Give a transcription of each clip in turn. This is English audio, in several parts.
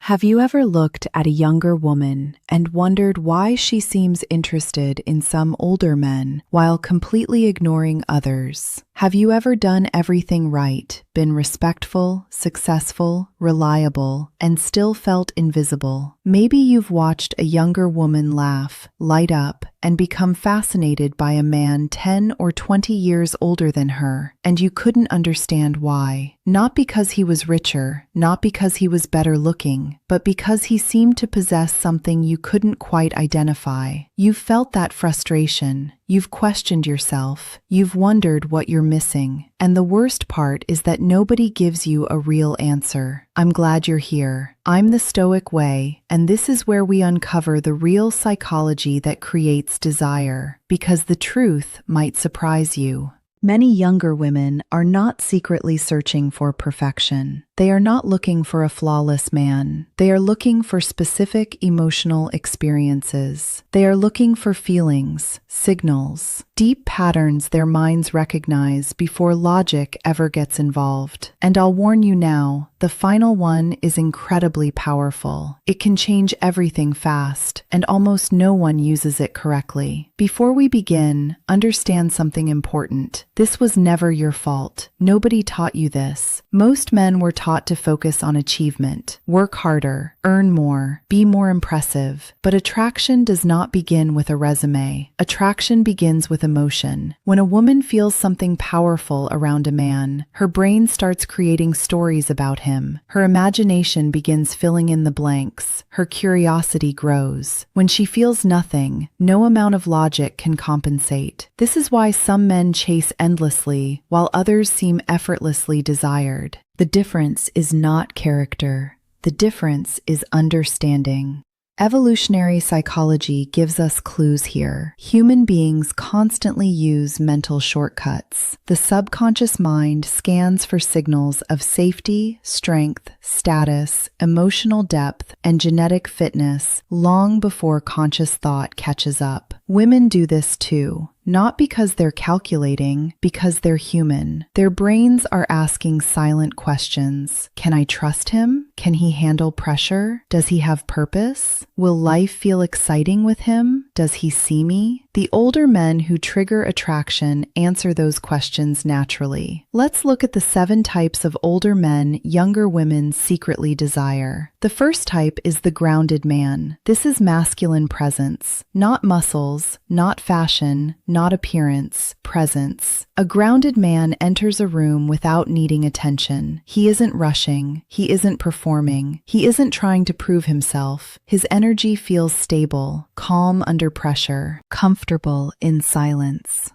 Have you ever looked at a younger woman and wondered why she seems interested in some older men while completely ignoring others? Have you ever done everything right, been respectful, successful, reliable, and still felt invisible? Maybe you've watched a younger woman laugh, light up, and become fascinated by a man 10 or 20 years older than her, and you couldn't understand why. Not because he was richer, not because he was better looking, but because he seemed to possess something you couldn't quite identify. You've felt that frustration. You've questioned yourself. You've wondered what you're missing. And the worst part is that nobody gives you a real answer. I'm glad you're here. I'm the Stoic Way, and this is where we uncover the real psychology that creates desire, because the truth might surprise you. Many younger women are not secretly searching for perfection. They are not looking for a flawless man. They are looking for specific emotional experiences. They are looking for feelings, signals, deep patterns their minds recognize before logic ever gets involved. And I'll warn you now, the final one is incredibly powerful. It can change everything fast, and almost no one uses it correctly. Before we begin, understand something important. This was never your fault. Nobody taught you this. Most men were taught to focus on achievement, work harder, earn more, be more impressive. But attraction does not begin with a resume. Attraction begins with emotion. When a woman feels something powerful around a man, her brain starts creating stories about him. Her imagination begins filling in the blanks. Her curiosity grows. When she feels nothing, no amount of logic can compensate. This is why some men chase endlessly, while others seem effortlessly desired. The difference is not character. The difference is understanding. Evolutionary psychology gives us clues here. Human beings constantly use mental shortcuts. The subconscious mind scans for signals of safety, strength, status, emotional depth, and genetic fitness long before conscious thought catches up. Women do this too. Not because they're calculating, because they're human. Their brains are asking silent questions. Can I trust him? Can he handle pressure? Does he have purpose? Will life feel exciting with him? Does he see me? The older men who trigger attraction answer those questions naturally. Let's look at the 7 types of older men younger women secretly desire. The first type is the grounded man. This is masculine presence, not muscles, not fashion, not appearance, presence. A grounded man enters a room without needing attention. He isn't rushing. He isn't performing. He isn't trying to prove himself. His energy feels stable, calm under pressure, comfortable in silence.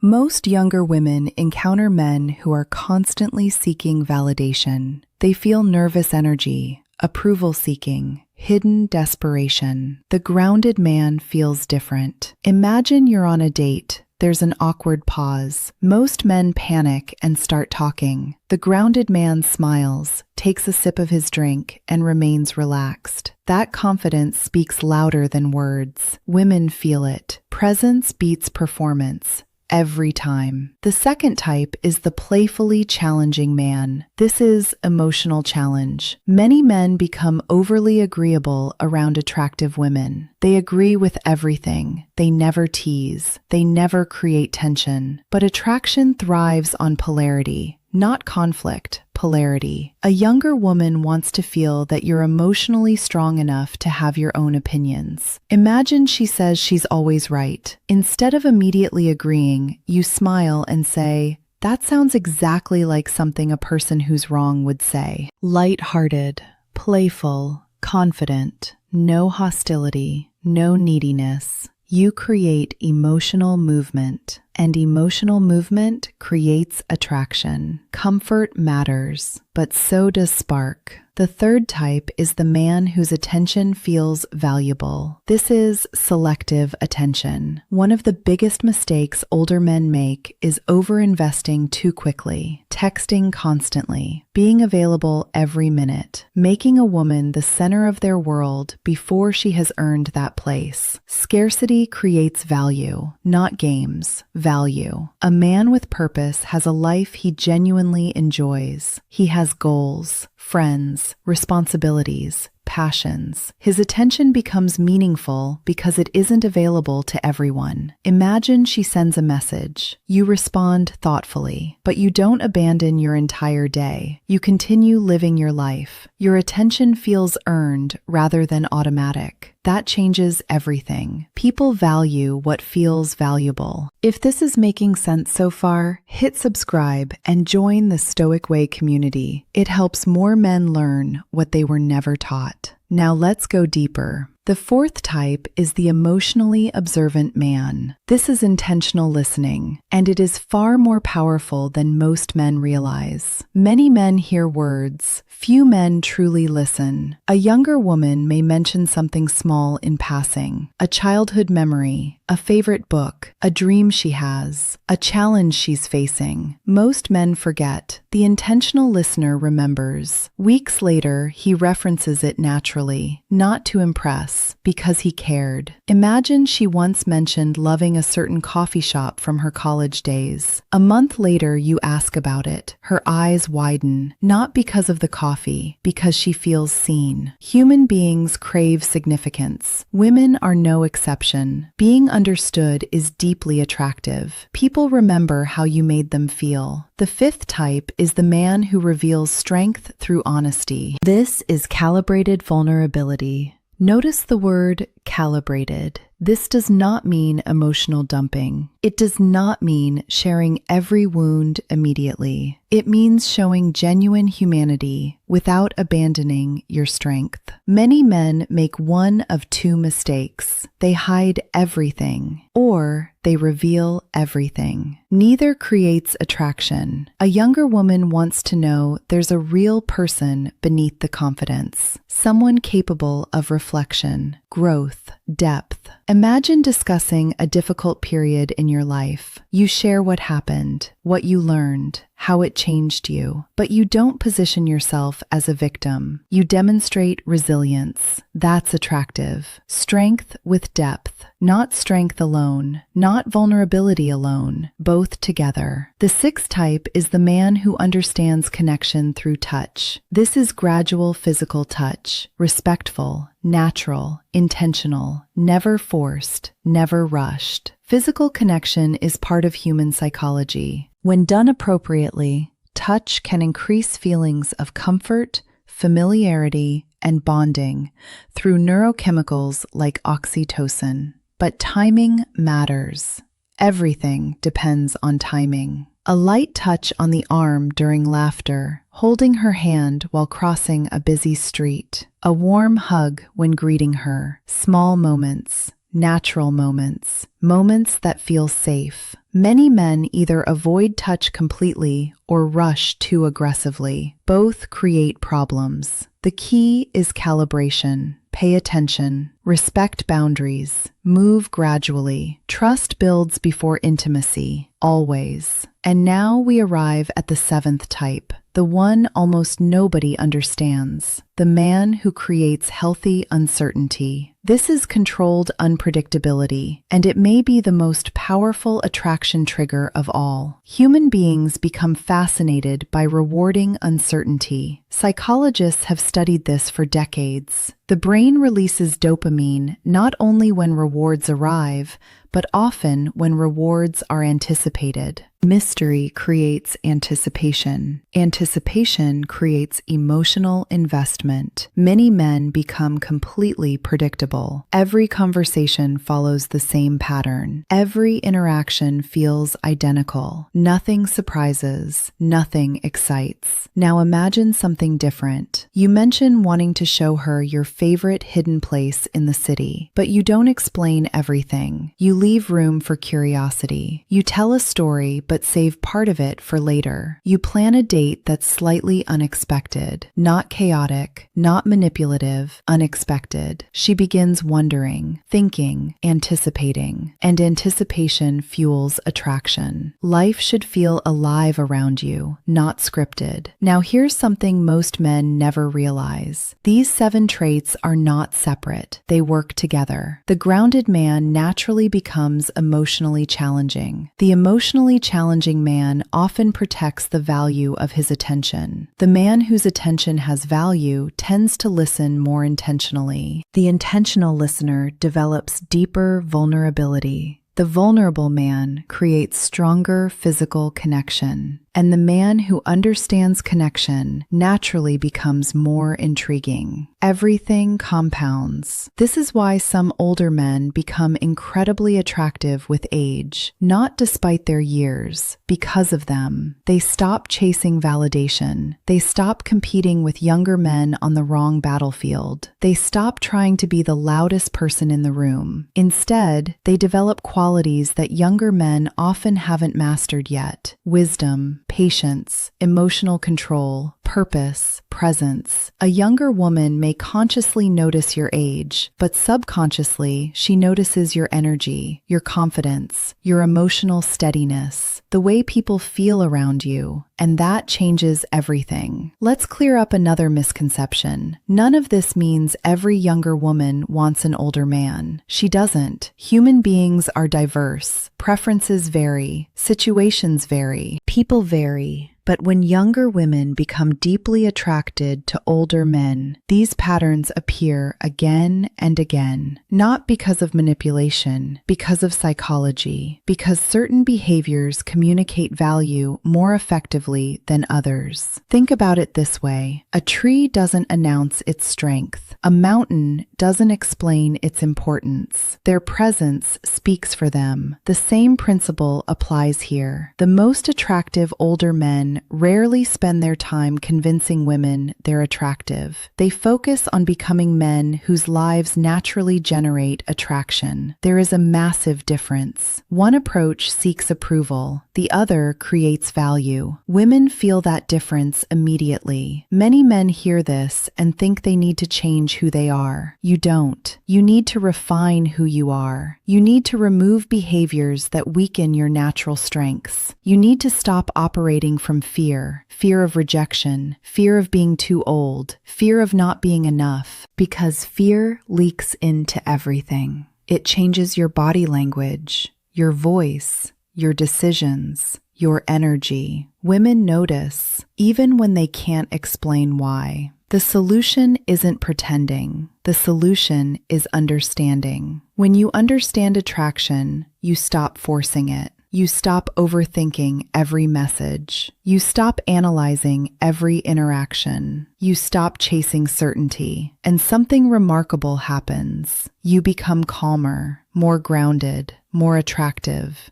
Most younger women encounter men who are constantly seeking validation. They feel nervous energy, approval seeking, hidden desperation. The grounded man feels different. Imagine you're on a date. There's an awkward pause. Most men panic and start talking. The grounded man smiles, takes a sip of his drink, and remains relaxed. That confidence speaks louder than words. Women feel it. Presence beats performance. Every time. The second type is the playfully challenging man. This is emotional challenge. Many men become overly agreeable around attractive women. They agree with everything. They never tease. They never create tension. But attraction thrives on polarity, not conflict. Polarity. A younger woman wants to feel that you're emotionally strong enough to have your own opinions. Imagine she says she's always right. Instead of immediately agreeing, you smile and say, "That sounds exactly like something a person who's wrong would say." Light-hearted, playful, confident, no hostility, no neediness. You create emotional movement, and emotional movement creates attraction. Comfort matters, but so does spark. The third type is the man whose attention feels valuable. This is selective attention. One of the biggest mistakes older men make is overinvesting too quickly, texting constantly, being available every minute, making a woman the center of their world before she has earned that place. Scarcity creates value, not games. Value. A man with purpose has a life he genuinely enjoys. He has goals, friends, responsibilities, passions. His attention becomes meaningful because it isn't available to everyone. Imagine she sends a message. You respond thoughtfully, but you don't abandon your entire day. You continue living your life. Your attention feels earned rather than automatic. That changes everything. People value what feels valuable. If this is making sense so far, hit subscribe and join the Stoic Way community. It helps more men learn what they were never taught. Now let's go deeper. The fourth type is the emotionally observant man. This is intentional listening, and it is far more powerful than most men realize. Many men hear words. Few men truly listen. A younger woman may mention something small in passing, a childhood memory, a favorite book, a dream she has, a challenge she's facing. Most men forget. The intentional listener remembers. Weeks later, he references it naturally, not to impress, because he cared. Imagine she once mentioned loving a certain coffee shop from her college days. A month later, you ask about it. Her eyes widen, not because of the coffee, because she feels seen. Human beings crave significance. Women are no exception. Being understood is deeply attractive. People remember how you made them feel. The fifth type is the man who reveals strength through honesty. This is calibrated vulnerability. Notice the word calibrated. This does not mean emotional dumping. It does not mean sharing every wound immediately. It means showing genuine humanity without abandoning your strength. Many men make one of two mistakes. They hide everything, or they reveal everything. Neither creates attraction. A younger woman wants to know there's a real person beneath the confidence, someone capable of reflection, growth, depth. Imagine discussing a difficult period in your life. You share what happened, what you learned, how it changed you, but you don't position yourself as a victim. You demonstrate resilience. That's attractive. Strength with depth, not strength alone, not vulnerability alone, both together. The sixth type is the man who understands connection through touch. This is gradual physical touch, respectful, natural, intentional, never forced, never rushed. Physical connection is part of human psychology. When done appropriately, touch can increase feelings of comfort, familiarity, and bonding through neurochemicals like oxytocin. But timing matters. Everything depends on timing. A light touch on the arm during laughter, holding her hand while crossing a busy street, a warm hug when greeting her, small moments, natural moments, moments that feel safe. Many men either avoid touch completely or rush too aggressively. Both create problems. The key is calibration. Pay attention. Respect boundaries. Move gradually. Trust builds before intimacy. Always. And now we arrive at the seventh type, the one almost nobody understands, the man who creates healthy uncertainty. This is controlled unpredictability, and it may be the most powerful attraction trigger of all. Human beings become fascinated by rewarding uncertainty. Psychologists have studied this for decades. The brain releases dopamine not only when rewards arrive, but often when rewards are anticipated. Mystery creates anticipation. Anticipation creates emotional investment. Many men become completely predictable. Every conversation follows the same pattern. Every interaction feels identical. Nothing surprises. Nothing excites. Now imagine something different. You mention wanting to show her your favorite hidden place in the city, but you don't explain everything. You leave room for curiosity. You tell a story, but save part of it for later. You plan a date that's slightly unexpected, not chaotic, not manipulative, unexpected. She begins wondering, thinking, anticipating, and anticipation fuels attraction. Life should feel alive around you, not scripted. Now here's something most men never realize. These 7 traits are not separate. They work together. The grounded man naturally becomes becomes emotionally challenging. The emotionally challenging man often protects the value of his attention. The man whose attention has value tends to listen more intentionally. The intentional listener develops deeper vulnerability. The vulnerable man creates stronger physical connection, and the man who understands connection naturally becomes more intriguing. Everything compounds. This is why some older men become incredibly attractive with age, not despite their years, because of them. They stop chasing validation. They stop competing with younger men on the wrong battlefield. They stop trying to be the loudest person in the room. Instead, they develop qualities that younger men often haven't mastered yet: wisdom, patience, emotional control, purpose, presence. A younger woman may consciously notice your age, but subconsciously she notices your energy, your confidence, your emotional steadiness, the way people feel around you, and that changes everything. Let's clear up another misconception. None of this means every younger woman wants an older man. She doesn't. Human beings are diverse. Preferences vary. Situations vary. People vary. But when younger women become deeply attracted to older men, these patterns appear again and again, not because of manipulation, because of psychology, because certain behaviors communicate value more effectively than others. Think about it this way: a tree doesn't announce its strength. A mountain doesn't explain its importance. Their presence speaks for them. The same principle applies here. The most attractive older men rarely spend their time convincing women they're attractive. They focus on becoming men whose lives naturally generate attraction. There is a massive difference. One approach seeks approval. The other creates value. Women feel that difference immediately. Many men hear this and think they need to change who they are. You don't. You need to refine who you are. You need to remove behaviors that weaken your natural strengths. You need to stop operating from fear of rejection, fear of being too old, fear of not being enough, because fear leaks into everything. It changes your body language, your voice, your decisions, your energy. Women notice, even when they can't explain why. The solution isn't pretending. The solution is understanding. When you understand attraction, you stop forcing it. You stop overthinking every message. You stop analyzing every interaction. You stop chasing certainty. And something remarkable happens. You become calmer, more grounded, more attractive.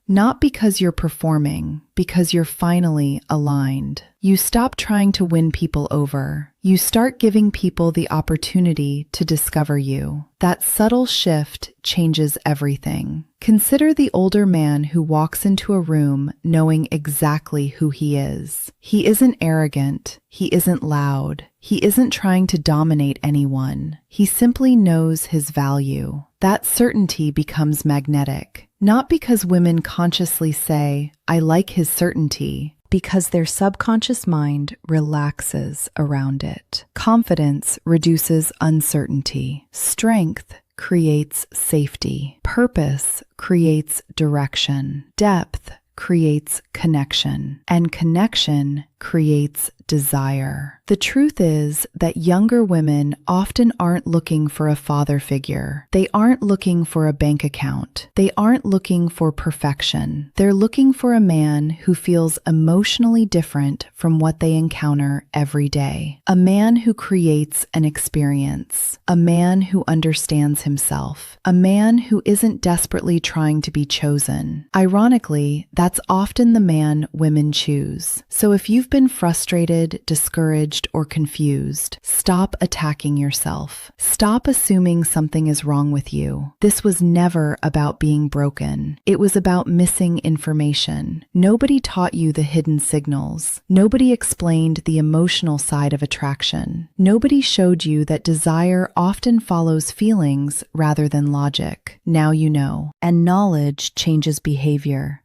Not because you're performing, because you're finally aligned. You stop trying to win people over. You start giving people the opportunity to discover you. That subtle shift changes everything. Consider the older man who walks into a room knowing exactly who he is. He isn't arrogant. He isn't loud. He isn't trying to dominate anyone. He simply knows his value. That certainty becomes magnetic. Not because women consciously say, "I like his certainty," because their subconscious mind relaxes around it. Confidence reduces uncertainty. Strength creates safety. Purpose creates direction. Depth creates connection. And connection creates desire. The truth is that younger women often aren't looking for a father figure. They aren't looking for a bank account. They aren't looking for perfection. They're looking for a man who feels emotionally different from what they encounter every day. A man who creates an experience. A man who understands himself. A man who isn't desperately trying to be chosen. Ironically, that's often the man women choose. So if you've been frustrated, discouraged, or confused, stop attacking yourself. Stop assuming something is wrong with you. This was never about being broken. It was about missing information. Nobody taught you the hidden signals. Nobody explained the emotional side of attraction. Nobody showed you that desire often follows feelings rather than logic. Now you know. And knowledge changes behavior.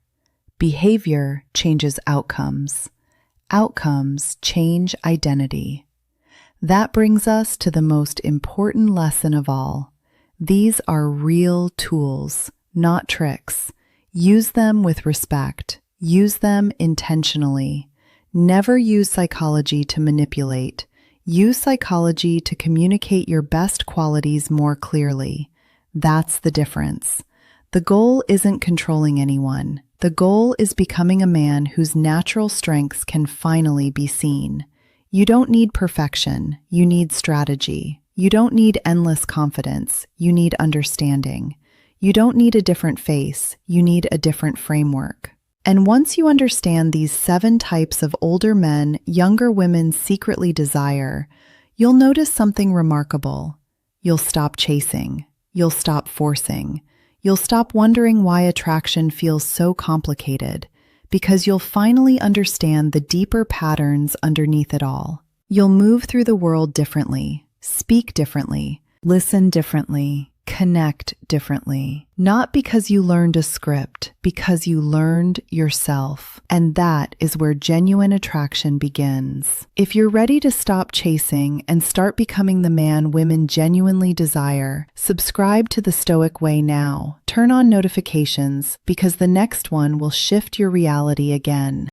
Behavior changes outcomes. Outcomes change identity. That brings us to the most important lesson of all. These are real tools, not tricks. Use them with respect. Use them intentionally. Never use psychology to manipulate. Use psychology to communicate your best qualities more clearly. That's the difference. The goal isn't controlling anyone. The goal is becoming a man whose natural strengths can finally be seen. You don't need perfection. You need strategy. You don't need endless confidence. You need understanding. You don't need a different face. You need a different framework. And once you understand these 7 types of older men younger women secretly desire, you'll notice something remarkable. You'll stop chasing. You'll stop forcing. You'll stop wondering why attraction feels so complicated, because you'll finally understand the deeper patterns underneath it all. You'll move through the world differently, speak differently, listen differently, connect differently. Not because you learned a script, because you learned yourself. And that is where genuine attraction begins. If you're ready to stop chasing and start becoming the man women genuinely desire, subscribe to The Stoic Way now. Turn on notifications, because the next one will shift your reality again.